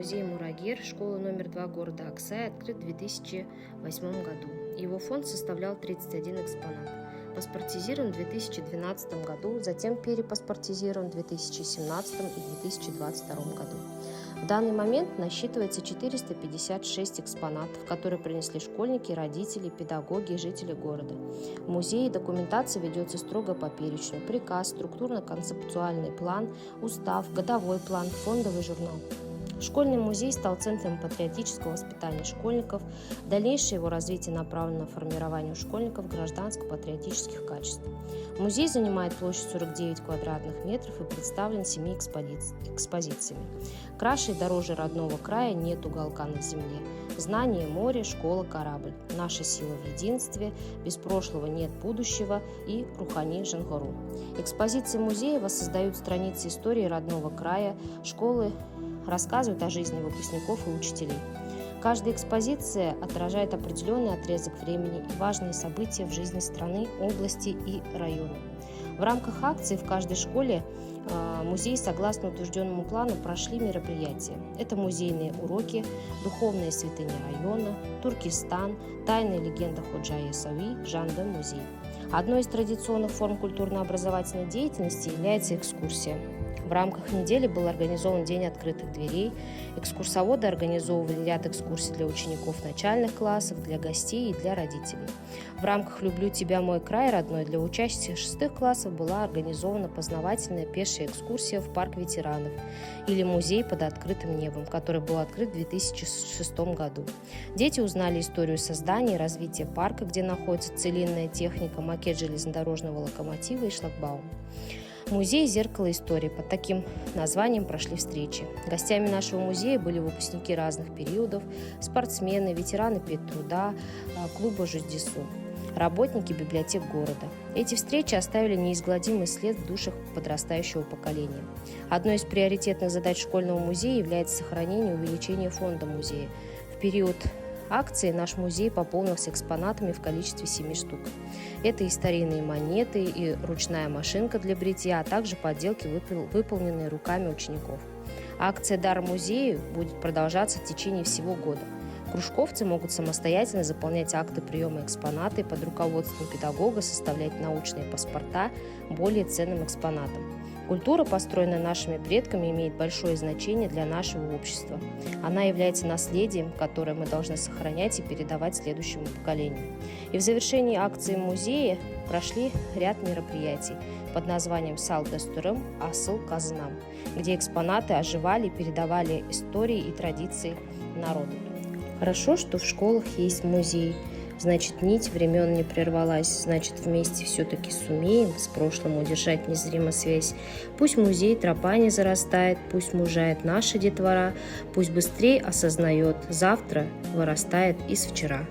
Музей Мурагер, школа номер 2 города Аксай, открыт в 2008 году. Его фонд составлял 31 экспонат. Паспортизирован в 2012 году, затем перепаспортизирован в 2017 и 2022 году. В данный момент насчитывается 456 экспонатов, которые принесли школьники, родители, педагоги и жители города. В музее документация ведется строго по перечню: приказ, структурно-концептуальный план, устав, годовой план, фондовый журнал. Школьный музей стал центром патриотического воспитания школьников. Дальнейшее его развитие направлено на формирование у школьников гражданско-патриотических качеств. Музей занимает площадь 49 квадратных метров и представлен 7 экспозициями. Краше и дороже родного края нет уголка на земле. Знание, море, школа, корабль. Наша сила в единстве, без прошлого нет будущего и Рухани Жангару. Экспозиции музея воссоздают страницы истории родного края, школы, рассказывают о жизни выпускников и учителей. Каждая экспозиция отражает определенный отрезок времени и важные события в жизни страны, области и района. В рамках акции в каждой школе музей, согласно утвержденному плану, прошли мероприятия. Это музейные уроки, духовные святыни района, Туркестан, тайная легенда Ходжа Ясауи, Жанбе музей. Одной из традиционных форм культурно-образовательной деятельности является экскурсия. В рамках недели был организован День открытых дверей. Экскурсоводы организовывали ряд экскурсий для учеников начальных классов, для гостей и для родителей. В рамках «Люблю тебя, мой край родной» для учащихся 6 классов была организована познавательная пешая экскурсия в парк ветеранов или музей под открытым небом, который был открыт в 2006 году. Дети узнали историю создания и развития парка, где находится целинная техника, макет железнодорожного локомотива и шлагбаум. Музей «Зеркало истории» под таким названием прошли встречи. Гостями нашего музея были выпускники разных периодов, спортсмены, ветераны педтруда, клуба «Жуздису», работники библиотек города. Эти встречи оставили неизгладимый след в душах подрастающего поколения. Одной из приоритетных задач школьного музея является сохранение и увеличение фонда музея. В период акции наш музей пополнился экспонатами в количестве 7 штук. Это и старинные монеты, и ручная машинка для бритья, а также подделки, выполненные руками учеников. Акция «Дар музею» будет продолжаться в течение всего года. Кружковцы могут самостоятельно заполнять акты приема экспонаты, под руководством педагога составлять научные паспорта более ценным экспонатам. Культура, построенная нашими предками, имеет большое значение для нашего общества. Она является наследием, которое мы должны сохранять и передавать следующему поколению. И в завершении акции музея прошли ряд мероприятий под названием «Салт Дастурым, Асыл Казынам», где экспонаты оживали и передавали истории и традиции народа. Хорошо, что в школах есть музей. Значит, нить времен не прервалась, значит, вместе все-таки сумеем с прошлым удержать незримо связь. Пусть музей тропа не зарастает, пусть мужает наша детвора, пусть быстрее осознает, завтра вырастает из вчера.